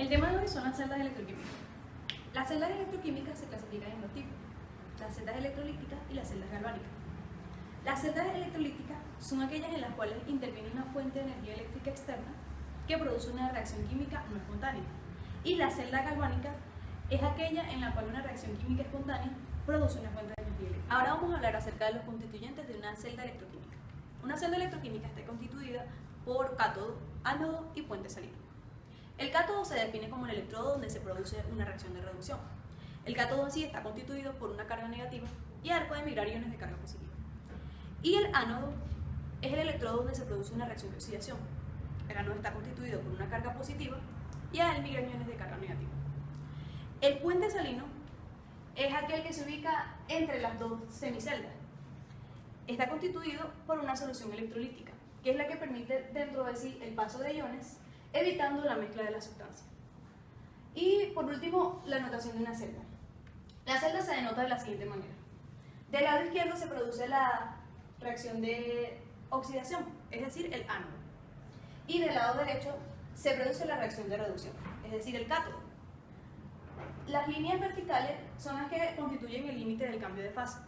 El tema de hoy son las celdas electroquímicas. Las celdas electroquímicas se clasifican en dos tipos: las celdas electrolíticas y las celdas galvánicas. Las celdas electrolíticas son aquellas en las cuales interviene una fuente de energía eléctrica externa que produce una reacción química no espontánea. Y la celda galvánica es aquella en la cual una reacción química espontánea produce una fuente de energía eléctrica. Ahora vamos a hablar acerca de los constituyentes de una celda electroquímica. Una celda electroquímica está constituida por cátodo, ánodo y puente salino. El cátodo se define como el electrodo donde se produce una reacción de reducción. El cátodo en sí está constituido por una carga negativa y a él pueden migrar iones de carga positiva. Y el ánodo es el electrodo donde se produce una reacción de oxidación. El ánodo está constituido por una carga positiva y a él migran iones de carga negativa. El puente salino es aquel que se ubica entre las dos semiceldas. Está constituido por una solución electrolítica, que es la que permite dentro de sí el paso de iones, evitando la mezcla de la sustancia. Y por último, la notación de una celda. La celda se denota de la siguiente manera. Del lado izquierdo se produce la reacción de oxidación, es decir, el ánodo. Y del lado derecho se produce la reacción de reducción, es decir, el cátodo. Las líneas verticales son las que constituyen el límite del cambio de fase,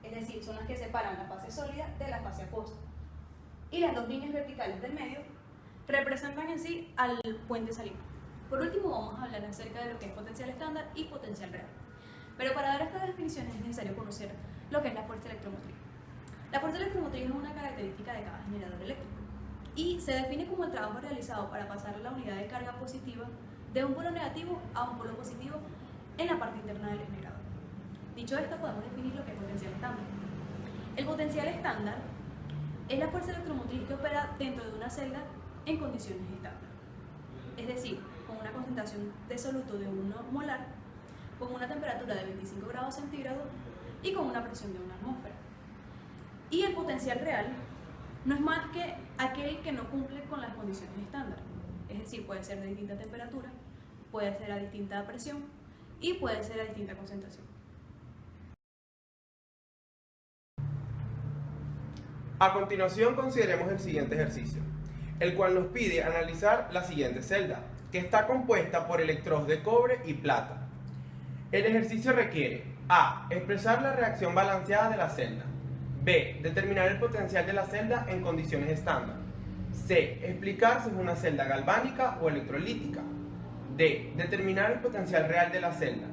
es decir, son las que separan la fase sólida de la fase acuosa. Y las dos líneas verticales del medio representan en sí al puente salino. Por último, vamos a hablar acerca de lo que es potencial estándar y potencial real. Pero para dar estas definiciones es necesario conocer lo que es la fuerza electromotriz. La fuerza electromotriz es una característica de cada generador eléctrico y se define como el trabajo realizado para pasar la unidad de carga positiva de un polo negativo a un polo positivo en la parte interna del generador. Dicho esto, podemos definir lo que es potencial estándar. El potencial estándar es la fuerza electromotriz que opera dentro de una celda en condiciones estándar, es decir, con una concentración de soluto de 1 molar, con una temperatura de 25 grados centígrados y con una presión de 1 atmósfera. Y el potencial real no es más que aquel que no cumple con las condiciones estándar, es decir, puede ser de distinta temperatura, puede ser a distinta presión y puede ser a distinta concentración. A continuación consideremos el siguiente ejercicio, el cual nos pide analizar la siguiente celda, que está compuesta por electrodos de cobre y plata. El ejercicio requiere A. Expresar la reacción balanceada de la celda. B. Determinar el potencial de la celda en condiciones estándar. C. Explicar si es una celda galvánica o electrolítica. D. Determinar el potencial real de la celda.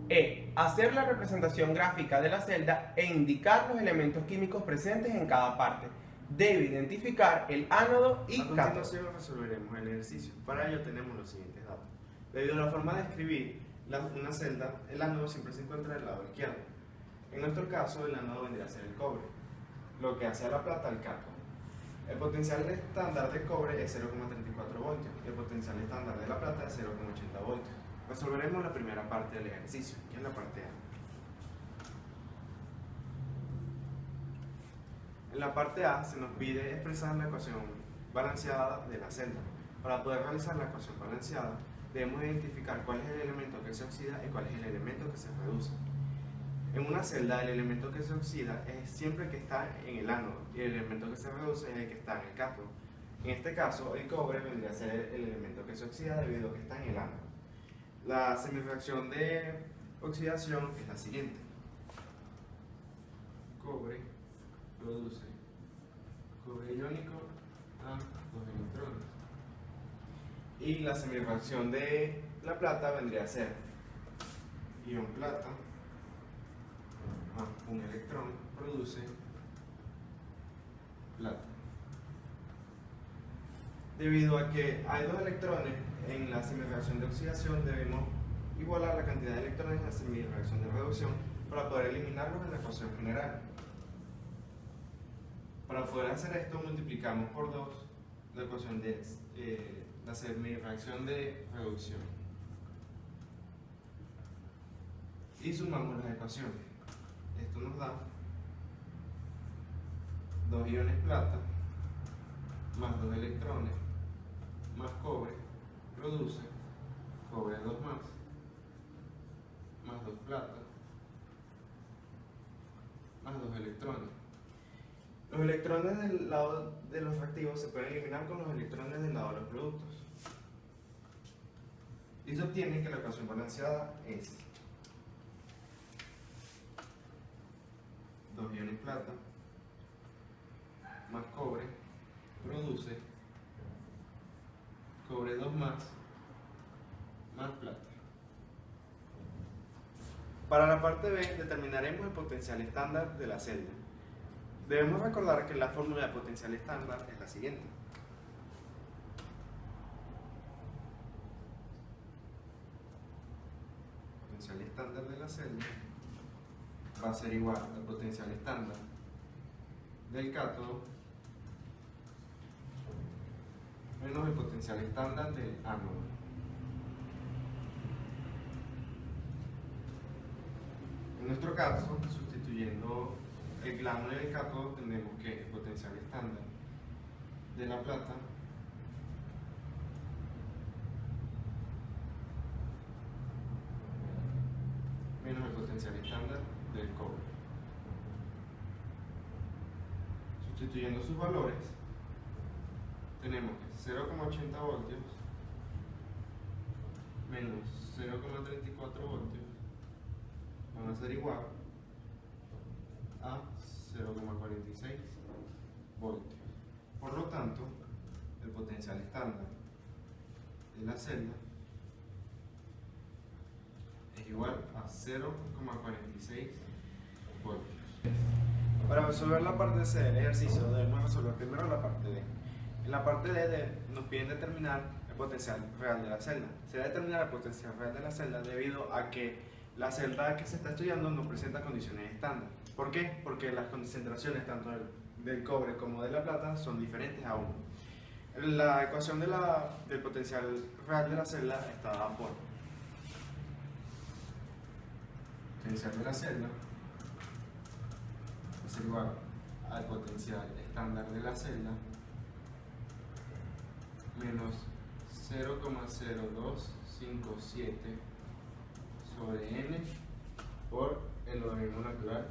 E. Hacer la representación gráfica de la celda e indicar los elementos químicos presentes en cada parte. Debe identificar el ánodo y cátodo. A continuación resolveremos el ejercicio. Para ello tenemos los siguientes datos. Debido a la forma de escribir una celda, el ánodo siempre se encuentra del lado izquierdo. En nuestro caso, el ánodo vendría a ser el cobre, lo que hace a la plata el cátodo. El potencial estándar de cobre es 0,34 voltios y el potencial estándar de la plata es 0,80 voltios. Resolveremos la primera parte del ejercicio, que es la parte A. En la parte A se nos pide expresar la ecuación balanceada de la celda. Para poder realizar la ecuación balanceada, debemos identificar cuál es el elemento que se oxida y cuál es el elemento que se reduce. En una celda, el elemento que se oxida es siempre el que está en el ánodo y el elemento que se reduce es el que está en el cátodo. En este caso, el cobre vendría a ser el elemento que se oxida debido a que está en el ánodo. La semireacción de oxidación es la siguiente. Cobre produce cobre iónico a 2 electrones. Y la semireacción de la plata vendría a ser ion plata más un electrón produce plata. Debido a que hay 2 electrones en la semireacción de oxidación, debemos igualar la cantidad de electrones en la semireacción de reducción para poder eliminarlos en la ecuación general. Para poder hacer esto, multiplicamos por 2 la ecuación de la semireacción de reducción y sumamos las ecuaciones. Esto nos da 2 iones plata más 2 electrones más cobre produce cobre 2 más 2 plata más 2 electrones. Los electrones del lado de los reactivos se pueden eliminar con los electrones del lado de los productos. y se obtiene que la ecuación balanceada es 2 iones plata más cobre produce cobre 2 más plata. Para la parte B determinaremos el potencial estándar de la celda. Debemos recordar que la fórmula de potencial estándar es la siguiente. Potencial estándar de la celda va a ser igual al potencial estándar del cátodo menos el potencial estándar del ánodo. En nuestro caso, sustituyendo el ánodo y el cátodo, tenemos que el potencial estándar de la plata menos el potencial estándar del cobre. Sustituyendo sus valores, tenemos que 0,80 voltios menos 0,34 voltios van a ser igual a 0,46 voltios. Por lo tanto, el potencial estándar de la celda es igual a 0,46 voltios. Para resolver la parte C del ejercicio debemos resolver primero la parte D. En la parte D nos piden determinar el potencial real de la celda. Se debe determinar el potencial real de la celda debido a que la celda que se está estudiando no presenta condiciones estándar. ¿Por qué? Porque las concentraciones tanto del cobre como de la plata son diferentes aún. La ecuación del potencial real de la celda está dada por potencial de la celda es igual al potencial estándar de la celda menos 0,0257 sobre n por el logaritmo natural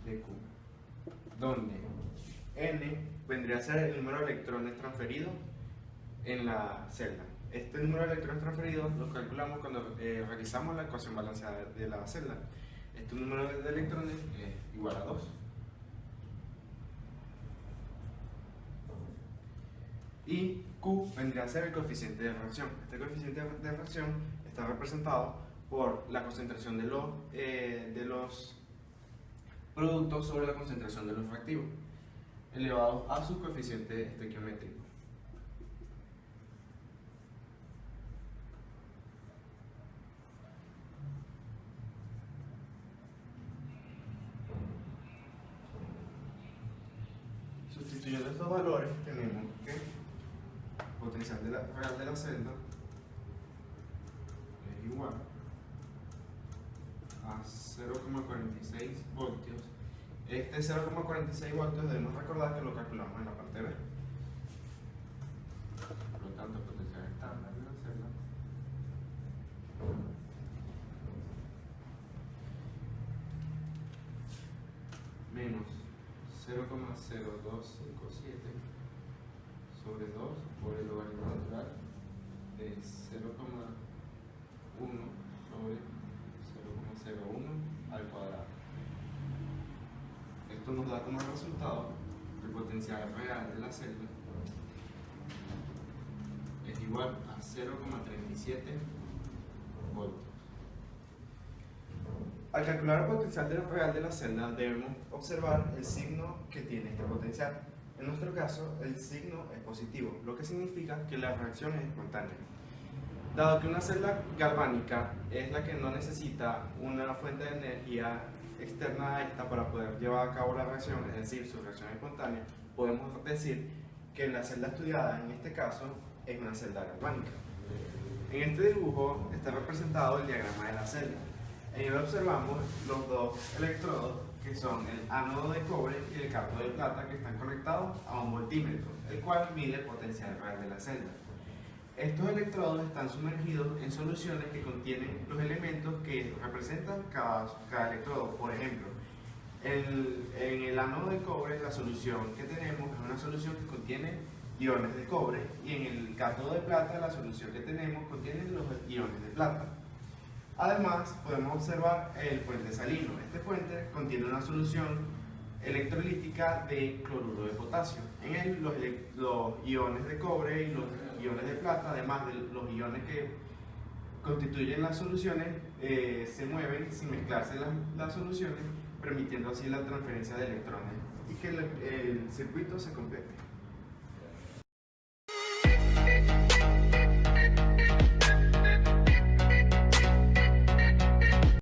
de Q, donde n vendría a ser el número de electrones transferidos en la celda. Este número de electrones transferidos lo calculamos cuando realizamos la ecuación balanceada de la celda. Este número de electrones es igual a 2. Y Q vendría a ser el coeficiente de reacción. Este coeficiente de reacción está representado por la concentración de los productos sobre la concentración de los reactivos, elevado a su coeficiente estequiométrico. Sustituyendo estos valores, tenemos que el potencial real de la celda es igual a 0,46 voltios. Este 0,46 voltios debemos recordar que lo calculamos en la parte B. Por lo tanto, el potencial estándar de la celda menos 0,0257 sobre 2 por el logaritmo natural de 0,1 sobre 0,01 al cuadrado. Esto nos da como resultado el potencial real de la celda es igual a 0,37 voltios. Al calcular el potencial real de la celda debemos observar el signo que tiene este potencial. En nuestro caso, el signo es positivo, lo que significa que la reacción es espontánea. Dado que una celda galvánica es la que no necesita una fuente de energía externa a esta para poder llevar a cabo la reacción, es decir, su reacción espontánea, podemos decir que la celda estudiada en este caso es una celda galvánica. En este dibujo está representado el diagrama de la celda. En él observamos los dos electrodos que son el ánodo de cobre y el cátodo de plata, que están conectados a un voltímetro, el cual mide el potencial real de la celda. Estos electrodos están sumergidos en soluciones que contienen los elementos que representan cada electrodo. Por ejemplo, en el ánodo de cobre la solución que tenemos es una solución que contiene iones de cobre, y en el cátodo de plata la solución que tenemos contiene los iones de plata. Además, podemos observar el puente salino. Este puente contiene una solución electrolítica de cloruro de potasio. En él los iones de cobre y los iones de plata, además de los iones que constituyen las soluciones, se mueven sin mezclarse las soluciones, permitiendo así la transferencia de electrones y que el circuito se complete.